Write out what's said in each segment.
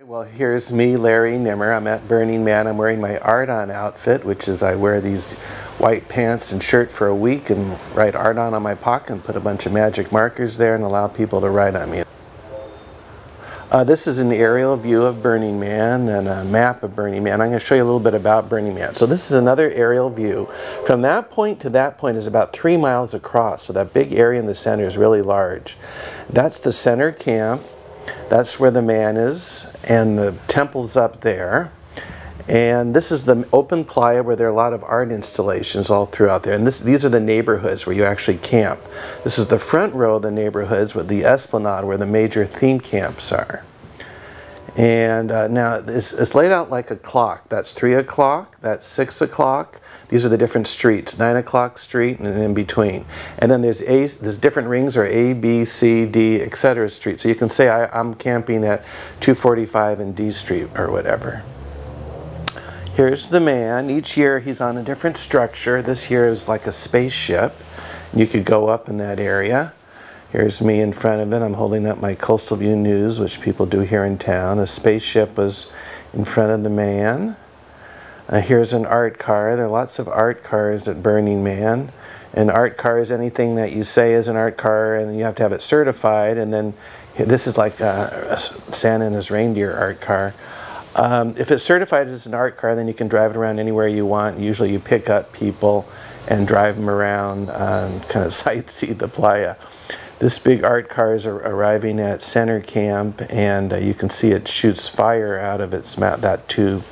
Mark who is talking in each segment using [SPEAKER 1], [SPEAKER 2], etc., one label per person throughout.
[SPEAKER 1] Well, here's me, Larry Nimmer. I'm at Burning Man. I'm wearing my art on outfit, which is I wear these white pants and shirt for a week and write art on my pocket and put a bunch of magic markers there and allow people to write on me. This is an aerial view of Burning Man and a map of Burning Man. I'm going to show you a little bit about Burning Man. So this is another aerial view. From that point to that point is about 3 miles across, so that big area in the center is really large. That's the center camp. That's where the man is, and the temple's up there. And this is the open playa where there are a lot of art installations all throughout there. And these are the neighborhoods where you actually camp. This is the front row of the neighborhoods with the esplanade where the major theme camps are. And now it's laid out like a clock. That's 3 o'clock, that's 6 o'clock. These are the different streets, 9 o'clock street and in between. And then there's different rings are A, B, C, D, etc. street. So you can say I'm camping at 245 and D Street or whatever. Here's the man. Each year he's on a different structure. This year is like a spaceship. You could go up in that area. Here's me in front of it. I'm holding up my Coastal View News, which people do here in town. A spaceship was in front of the man. Here's an art car. There are lots of art cars at Burning Man. An art car is anything that you say is an art car, and you have to have it certified. And then this is like Santa and his reindeer art car. If it's certified as an art car, then you can drive it around anywhere you want. Usually you pick up people and drive them around and kind of sightsee the playa. This big art car is arriving at center camp, and you can see it shoots fire out of its mouth, that tube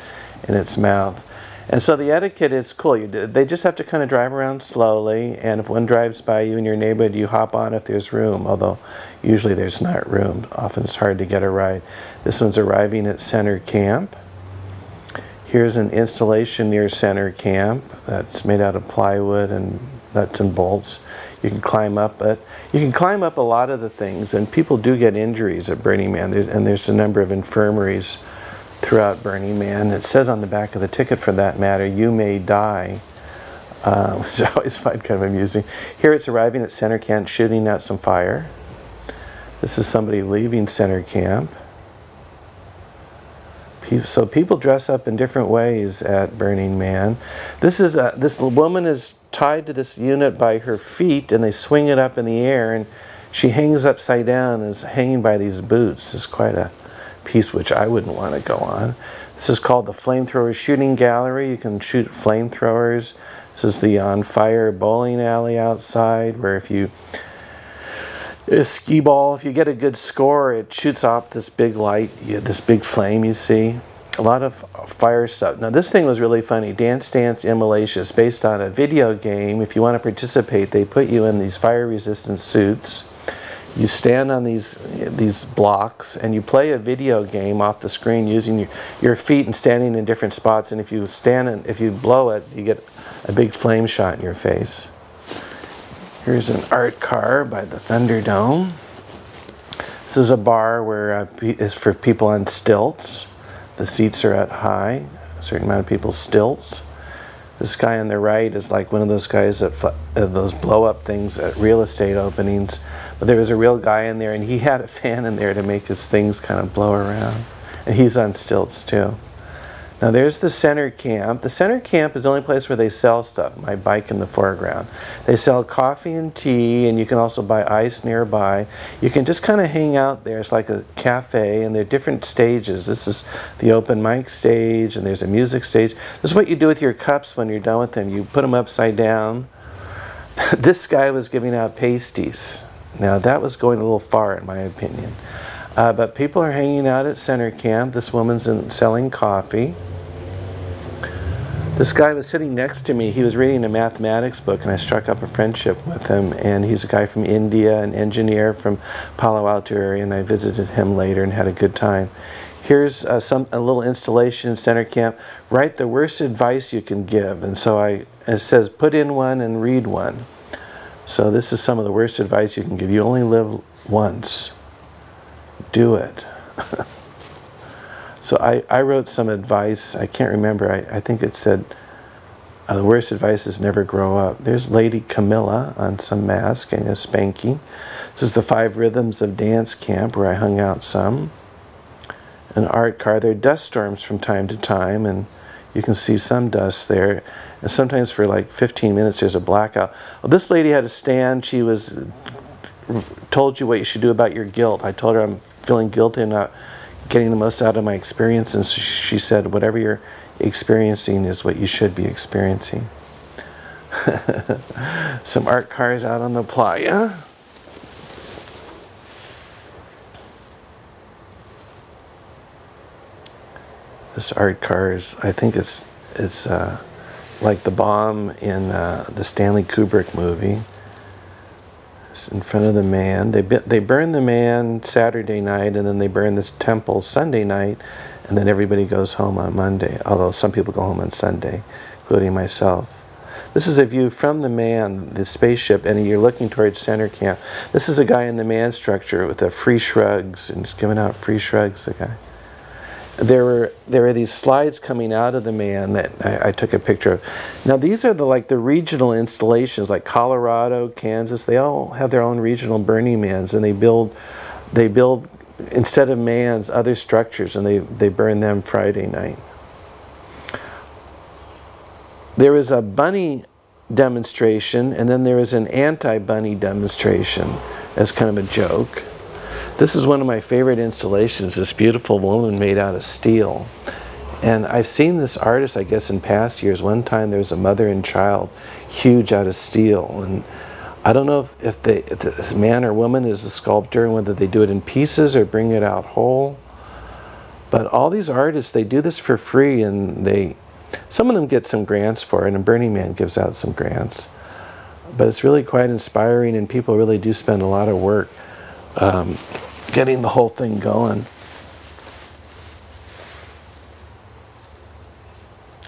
[SPEAKER 1] in its mouth. And so the etiquette is cool. They just have to kind of drive around slowly, and if one drives by you in your neighborhood, you hop on if there's room, although usually there's not room. Often it's hard to get a ride. This one's arriving at center camp. Here's an installation near center camp that's made out of plywood and nuts and bolts. You can climb up it. You can climb up a lot of the things, and people do get injuries at Burning Man, and there's a number of infirmaries throughout Burning Man. It says on the back of the ticket, for that matter, "You may die," which I always find kind of amusing. Here it's arriving at center camp, shooting out some fire. This is somebody leaving center camp. So people dress up in different ways at Burning Man. This woman is tied to this unit by her feet, and they swing it up in the air, and she hangs upside down and is hanging by these boots. It's quite a piece which I wouldn't want to go on. This is called the Flamethrower Shooting Gallery. You can shoot flamethrowers. This is the On Fire bowling alley outside, where if you a skee ball, if you get a good score, it shoots off this big light, this big flame you see. A lot of fire stuff. Now this thing was really funny. Dance Dance Immolacious, based on a video game. If you want to participate, they put you in these fire resistant suits. You stand on these blocks and you play a video game off the screen using your feet and standing in different spots, and if you blow it, you get a big flame shot in your face. Here's an art car by the Thunderdome. This is a bar where it's for people on stilts. The seats are at high, a certain amount of people stilts. This guy on the right is like one of those guys that those blow-up things at real estate openings. But there was a real guy in there, and he had a fan in there to make his things kind of blow around. And he's on stilts too. Now there's the center camp. The center camp is the only place where they sell stuff. My bike in the foreground. They sell coffee and tea, and you can also buy ice nearby. You can just kind of hang out there. It's like a cafe, and there are different stages. This is the open mic stage, and there's a music stage. This is what you do with your cups when you're done with them. You put them upside down. This guy was giving out pasties. Now that was going a little far in my opinion. But people are hanging out at center camp. This woman's selling coffee. This guy was sitting next to me. He was reading a mathematics book, and I struck up a friendship with him. And he's a guy from India, an engineer from Palo Alto area, and I visited him later and had a good time. Here's a little installation in center camp. Write the worst advice you can give. And so it says, put in one and read one. So this is some of the worst advice you can give. You only live once. Do it. So I wrote some advice. I can't remember. I think it said, the worst advice is never grow up. There's Lady Camilla on some mask and a spanking. This is the 5 Rhythms of Dance Camp, where I hung out some. an art car. There are dust storms from time to time, and you can see some dust there. And sometimes for like 15 minutes there's a blackout. Well, this lady had a stand. She was told you what you should do about your guilt. I told her I'm feeling guilty and not getting the most out of my experience, and she said whatever you're experiencing is what you should be experiencing. Some art cars out on the playa. This art car is, I think it's like the bomb in the Stanley Kubrick movie. It's in front of the man. They burn the man Saturday night, and then they burn this temple Sunday night, and then everybody goes home on Monday, although some people go home on Sunday, including myself. This is a view from the man, the spaceship, and you're looking towards center camp. This is a guy in the man structure with the free shrugs, and he's giving out free shrugs, the guy. There were these slides coming out of the man that I took a picture of. Now these are like the regional installations, like Colorado, Kansas. They all have their own regional Burning Mans, and they build instead of mans other structures, and they burn them Friday night. There was a bunny demonstration, and then there was an anti-bunny demonstration as kind of a joke. This is one of my favorite installations, this beautiful woman made out of steel. And I've seen this artist, I guess, in past years. One time there was a mother and child, huge out of steel. And I don't know if this man or woman is the sculptor, and whether they do it in pieces or bring it out whole. But all these artists, they do this for free, and some of them get some grants for it, and Burning Man gives out some grants. But it's really quite inspiring, and people really do spend a lot of work getting the whole thing going.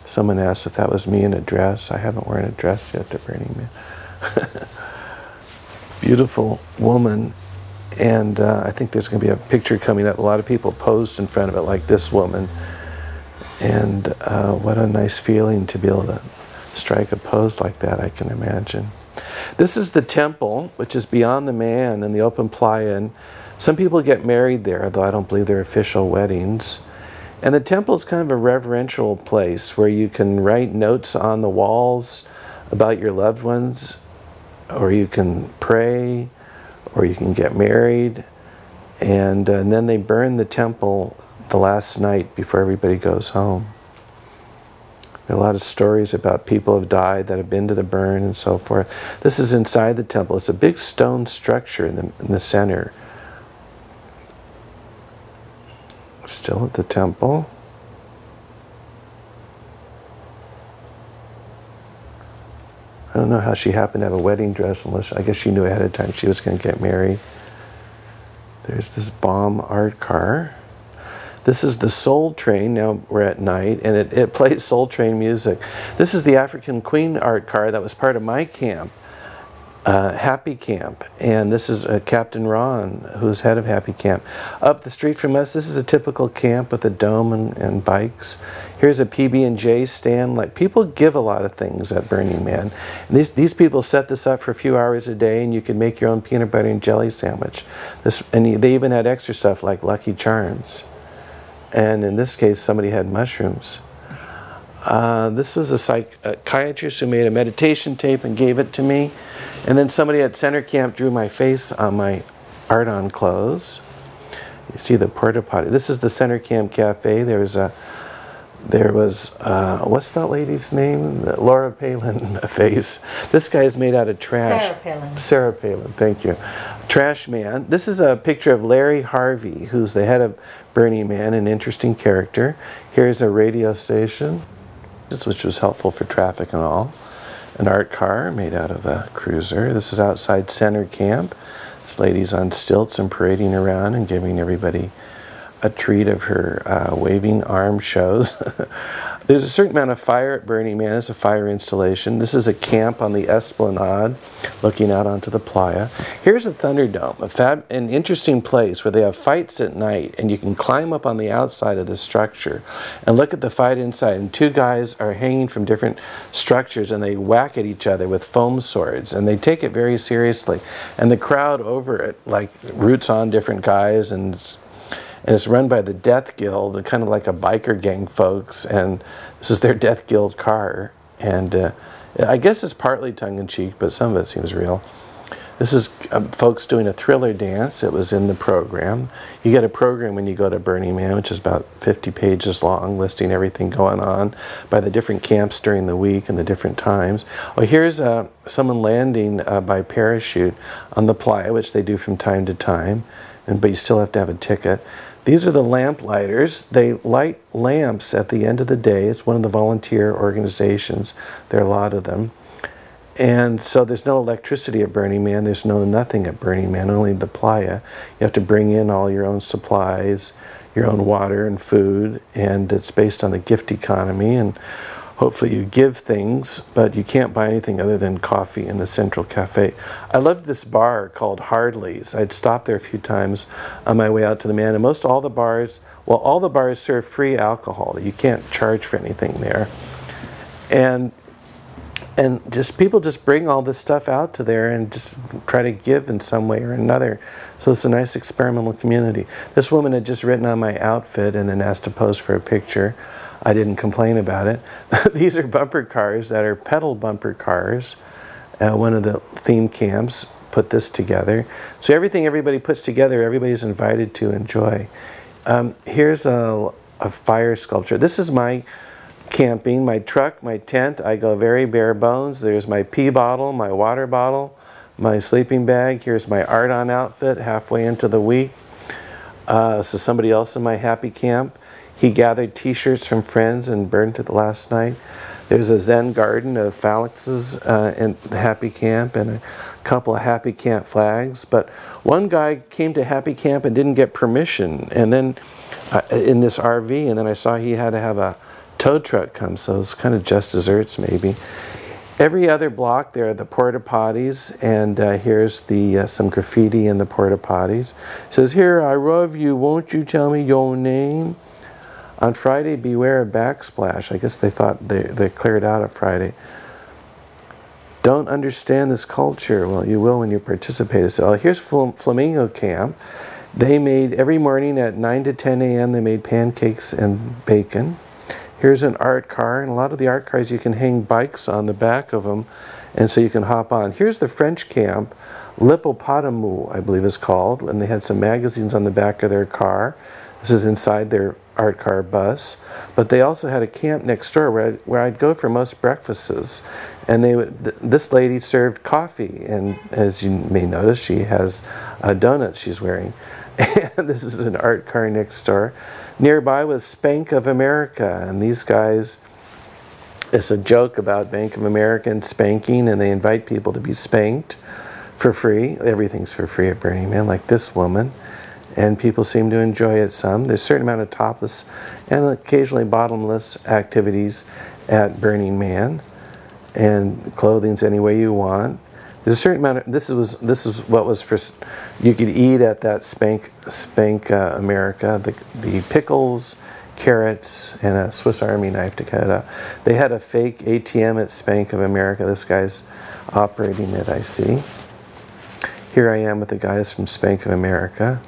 [SPEAKER 1] Someone asked if that was me in a dress. I haven't worn a dress yet to Burning Man. Beautiful woman, and I think there's going to be a picture coming up. A lot of people posed in front of it, like this woman. And what a nice feeling to be able to strike a pose like that, I can imagine. This is the temple, which is beyond the man in the open playa. And some people get married there, though I don't believe they're official weddings. And the temple is kind of a reverential place where you can write notes on the walls about your loved ones, or you can pray, or you can get married. And then they burn the temple the last night before everybody goes home. There are a lot of stories about people who have died that have been to the burn and so forth. This is inside the temple. It's a big stone structure in the center. Still at the temple. I don't know how she happened to have a wedding dress, unless I guess she knew ahead of time she was going to get married. There's this bomb art car. This is the Soul Train. Now we're at night, and it plays Soul Train music. This is the African Queen art car that was part of my camp, Happy Camp. And this is Captain Ron, who's head of Happy Camp. Up the street from us, this is a typical camp with a dome and bikes. Here's a PB&J stand. Like, people give a lot of things at Burning Man. And these people set this up for a few hours a day, and you can make your own peanut butter and jelly sandwich. And they even had extra stuff like Lucky Charms. And in this case, somebody had mushrooms. This was a psychiatrist who made a meditation tape and gave it to me. And then somebody at center camp drew my face on my art-on clothes. You see the porta potty. This is the center camp cafe. There was what's that lady's name? The Laura Palin face. This guy's made out of trash.
[SPEAKER 2] Sarah Palin.
[SPEAKER 1] Sarah Palin, thank you. Trash man. This is a picture of Larry Harvey, who's the head of Burning Man, an interesting character. Here's a radio station, which was helpful for traffic and all. An art car made out of a cruiser. This is outside center camp. This lady's on stilts and parading around and giving everybody a treat of her waving arm shows. There's a certain amount of fire at Burning Man. It's a fire installation. This is a camp on the Esplanade looking out onto the playa. Here's a Thunderdome, an interesting place where they have fights at night, and you can climb up on the outside of the structure and look at the fight inside. And two guys are hanging from different structures, and they whack at each other with foam swords, and they take it very seriously. And the crowd over it like roots on different guys, and and it's run by the Death Guild, kind of like a biker gang folks, and this is their Death Guild car, and I guess it's partly tongue-in-cheek, but some of it seems real. This is folks doing a thriller dance. It was in the program. You get a program when you go to Burning Man, which is about 50 pages long, listing everything going on by the different camps during the week and the different times. Oh, here's someone landing by parachute on the playa, which they do from time to time, but you still have to have a ticket. These are the lamp lighters. They light lamps at the end of the day. It's one of the volunteer organizations. There are a lot of them. And so there's no electricity at Burning Man. There's nothing at Burning Man, only the playa. You have to bring in all your own supplies, your own water and food, and it's based on the gift economy. And hopefully you give things, but you can't buy anything other than coffee in the Central Cafe. I loved this bar called Hardley's. I'd stopped there a few times on my way out to the Man, and all the bars serve free alcohol. You can't charge for anything there. And just people just bring all this stuff out to there and just try to give in some way or another. So it's a nice experimental community. This woman had just written on my outfit and then asked to pose for a picture. I didn't complain about it. These are bumper cars that are pedal bumper cars. One of the theme camps put this together. So everything everybody puts together, everybody's invited to enjoy. Here's a fire sculpture. This is my camping, my truck, my tent. I go very bare bones. There's my pee bottle, my water bottle, my sleeping bag. Here's my art-on outfit halfway into the week. This is somebody else in my happy camp. He gathered t-shirts from friends and burned it last night. There's a Zen garden of phalanxes in the happy camp and a couple of happy camp flags. But one guy came to happy camp and didn't get permission, and then in this RV, and then I saw he had to have a tow truck come, so it's kind of just desserts maybe. Every other block there are the porta potties, and here's the some graffiti in the porta potties. It says here, "I love you, won't you tell me your name?" On Friday, beware a backsplash. I guess they thought they cleared out of Friday. Don't understand this culture. Well, you will when you participate. So here's Flamingo Camp. They made, every morning at 9 to 10 a.m., they made pancakes and bacon. Here's an art car, and a lot of the art cars you can hang bikes on the back of them, and so you can hop on. Here's the French camp, L'Hippopotamu, I believe is called, and they had some magazines on the back of their car. This is inside their art car bus, but they also had a camp next door where I'd go for most breakfasts, and this lady served coffee, and as you may notice, she has a donut she's wearing. And this is an art car next door. Nearby was Bank of America, and these guys, it's a joke about Bank of America and spanking, and they invite people to be spanked for free. Everything's for free at Burning Man, like this woman, and people seem to enjoy it some. There's a certain amount of topless and occasionally bottomless activities at Burning Man, and clothing's any way you want. There's a certain amount of, this is what was for, you could eat at that Spank America, the pickles, carrots, and a Swiss Army knife to cut it up. They had a fake ATM at Spank of America. This guy's operating it, I see. Here I am with the guys from Spank of America.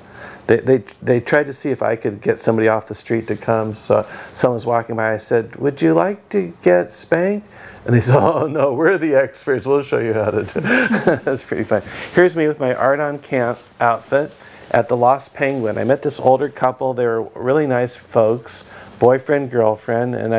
[SPEAKER 1] They tried to see if I could get somebody off the street to come. So someone's walking by. I said, "Would you like to get spanked?" And they said, "Oh no, we're the experts. We'll show you how to do it." That's pretty fun. Here's me with my Art on Camp outfit at the Lost Penguin. I met this older couple. They were really nice folks, boyfriend, girlfriend, and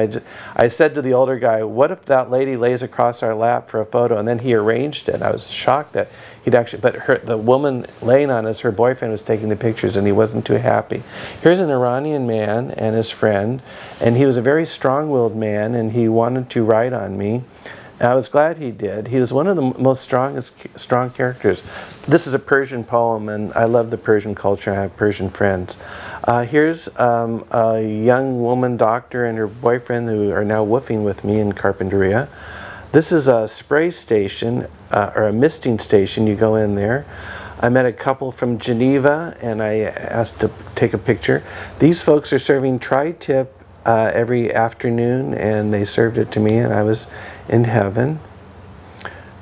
[SPEAKER 1] I said to the older guy, "What if that lady lays across our lap for a photo?" And then he arranged it. I was shocked that he'd actually, but the woman laying on us, her boyfriend was taking the pictures, and he wasn't too happy. Here's an Iranian man and his friend, and he was a very strong-willed man, and he wanted to write on me. And I was glad he did. He was one of the most strong characters. This is a Persian poem, and I love the Persian culture. I have Persian friends. Here's a young woman doctor and her boyfriend who are now woofing with me in Carpinteria. This is a spray station, or a misting station. You go in there. I met a couple from Geneva, and I asked to take a picture. These folks are serving tri-tip every afternoon, and they served it to me, and I was in heaven.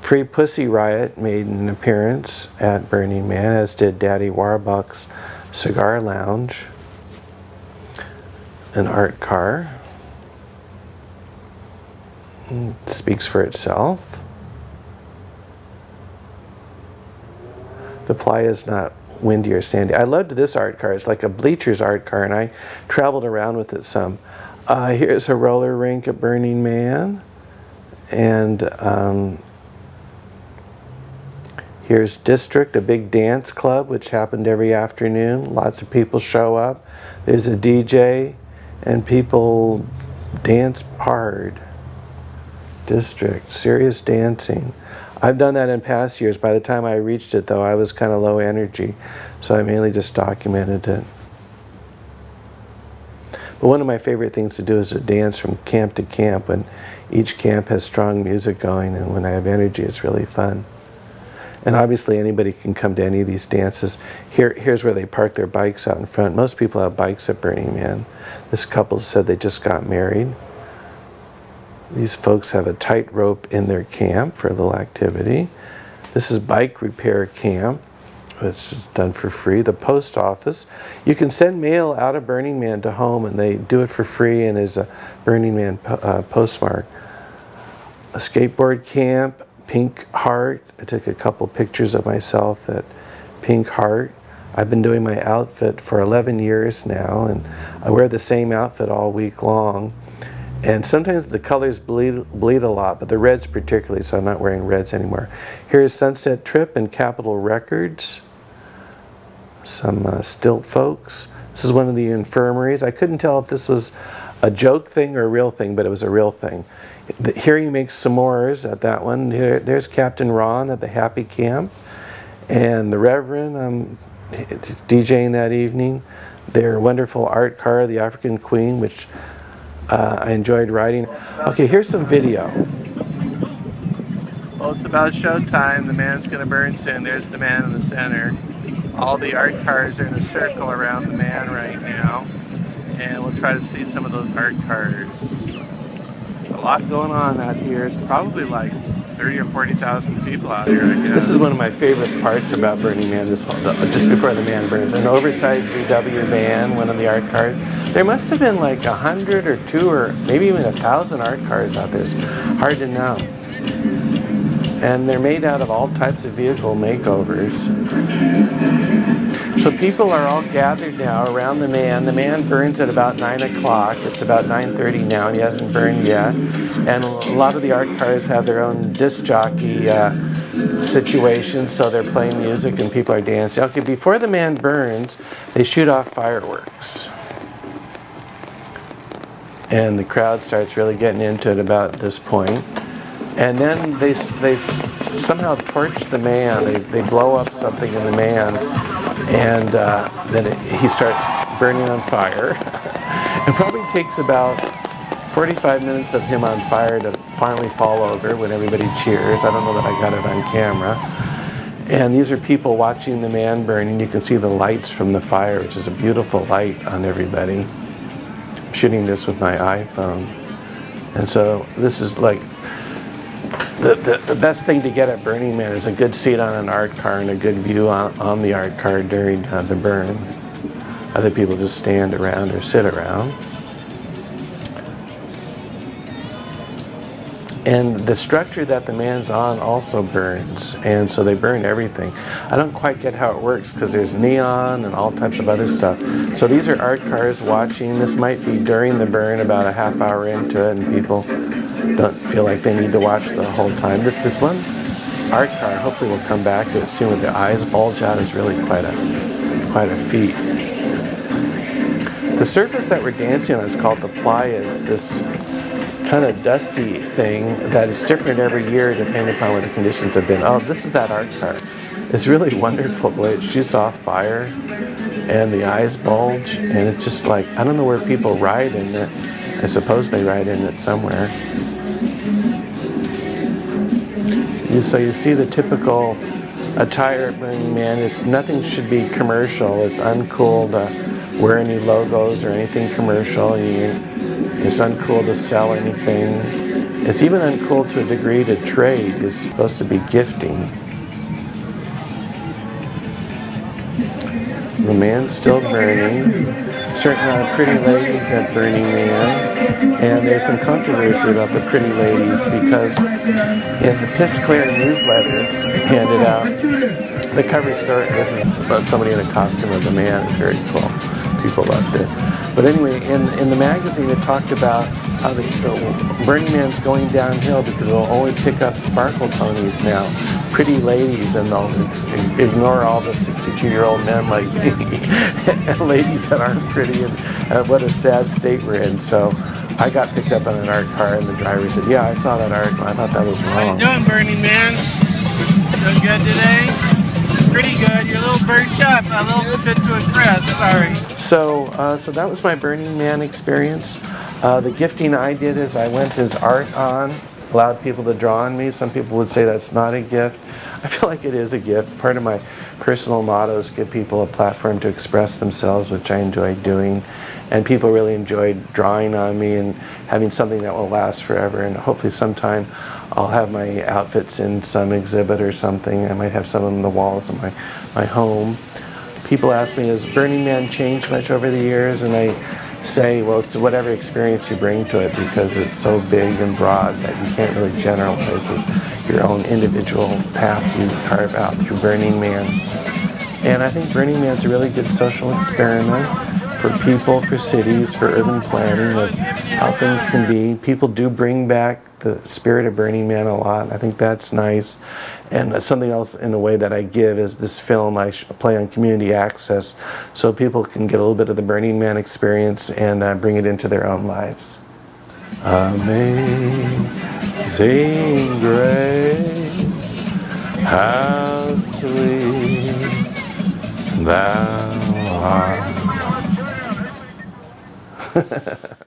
[SPEAKER 1] Free Pussy Riot made an appearance at Burning Man, as did Daddy Warbucks Cigar Lounge. an art car. It speaks for itself. The playa is not windy or sandy. I loved this art car. It's like a bleachers art car, and I traveled around with it some. Here's a roller rink at Burning Man, and here's District, a big dance club which happened every afternoon. Lots of people show up. There's a DJ, and people dance hard. District, serious dancing. I've done that in past years. By the time I reached it, though, I was kind of low energy, so I mainly just documented it. But one of my favorite things to do is to dance from camp to camp, and each camp has strong music going, and when I have energy, it's really fun. And obviously anybody can come to any of these dances. Here's where they park their bikes out in front. Most people have bikes at Burning Man. This couple said they just got married. These folks have a tightrope in their camp for a little activity. This is bike repair camp, which is done for free. The post office. You can send mail out of Burning Man to home, and they do it for free, and there's a Burning Man postmark. A skateboard camp, Pink Heart. I took a couple pictures of myself at Pink Heart. I've been doing my outfit for 11 years now, and I wear the same outfit all week long. And sometimes the colors bleed a lot, but the reds particularly, so I'm not wearing reds anymore. Here's Sunset Trip and Capitol Records. Some stilt folks. This is one of the infirmaries. I couldn't tell if this was a joke thing or a real thing, but it was a real thing. Here he makes s'mores at that one. There's Captain Ron at the Happy Camp. And the Reverend, DJing that evening. Their wonderful art car, the African Queen, which I enjoyed riding. Okay, here's some video. Well, it's about showtime. The man's gonna burn soon. There's the man in the center. All the art cars are in a circle around the man right now. And we'll try to see some of those art cars. There's a lot going on out here. It's probably like 30 or 40,000 people out here, I guess. This is one of my favorite parts about Burning Man, just before the man burns. An oversized VW van, one of the art cars. There must have been like 100 or 2 or maybe even 1,000 art cars out there. It's hard to know. And they're made out of all types of vehicle makeovers. So people are all gathered now around the man. The man burns at about 9 o'clock. It's about 9:30 now, and he hasn't burned yet. And a lot of the art cars have their own disc jockey situation, so they're playing music and people are dancing. Okay, before the man burns, they shoot off fireworks. And the crowd starts really getting into it about this point. And then they somehow torch the man. They blow up something in the man, and then he starts burning on fire. It probably takes about 45 minutes of him on fire to finally fall over when everybody cheers. I don't know that I got it on camera. And these are people watching the man burn, and you can see the lights from the fire, which is a beautiful light on everybody. I'm shooting this with my iPhone. And so this is like the best thing to get at Burning Man is a good seat on an art car and a good view on the art car during the burn. Other people just stand around or sit around. And the structure that the man's on also burns, and so they burn everything. I don't quite get how it works because there's neon and all types of other stuff. So these are art cars watching. This might be during the burn, about a half hour into it, and people don't feel like they need to watch the whole time. This one art car, hopefully we'll come back to it soon, with the eyes bulge out, is really quite a feat. The surface that we're dancing on is called the playa. It's this kind of dusty thing that is different every year depending upon what the conditions have been. Oh, this is that art car. It's really wonderful the way it shoots off fire and the eyes bulge, and it's just like, I don't know where people ride in it. I suppose they ride in it somewhere. So you see the typical attire at Burning Man. Nothing should be commercial. It's uncool to wear any logos or anything commercial. It's uncool to sell anything. It's even uncool to a degree to trade. It's supposed to be gifting. So the man's still burning. certain pretty ladies at Burning Man, and there's some controversy about the pretty ladies because in the Piss Clear newsletter handed out, the cover story, this is about somebody in a costume of the man. It's very cool. People loved it. But anyway, in the magazine it talked about how the Burning Man's going downhill because it'll only pick up sparkle ponies now, pretty ladies, and they'll ignore all the 62-year-old men like me and ladies that aren't pretty, and what a sad state we're in. So I got picked up on an art car, and the driver said, "Yeah, I saw that article. I thought that was wrong."
[SPEAKER 2] How you doing, Burning Man? Doing good today? Pretty good. You're a little burnt up. A little bit to a crisp. Sorry.
[SPEAKER 1] So that was my Burning Man experience. The gifting I did is I went as art on, allowed people to draw on me. Some people would say that's not a gift. I feel like it is a gift. Part of my personal motto is give people a platform to express themselves, which I enjoy doing. And people really enjoyed drawing on me and having something that will last forever. And hopefully sometime I'll have my outfits in some exhibit or something. I might have some on the walls of my home. People ask me, has Burning Man changed much over the years? And I say, well, it's whatever experience you bring to it, because it's so big and broad that you can't really generalize it. Your own individual path you carve out through Burning Man. And I think Burning Man's a really good social experiment for people, for cities, for urban planning, of how things can be. People do bring back the spirit of Burning Man a lot. I think that's nice. And something else in a way that I give is this film I play on community access, so people can get a little bit of the Burning Man experience and bring it into their own lives. Amazing grace, how sweet thou art.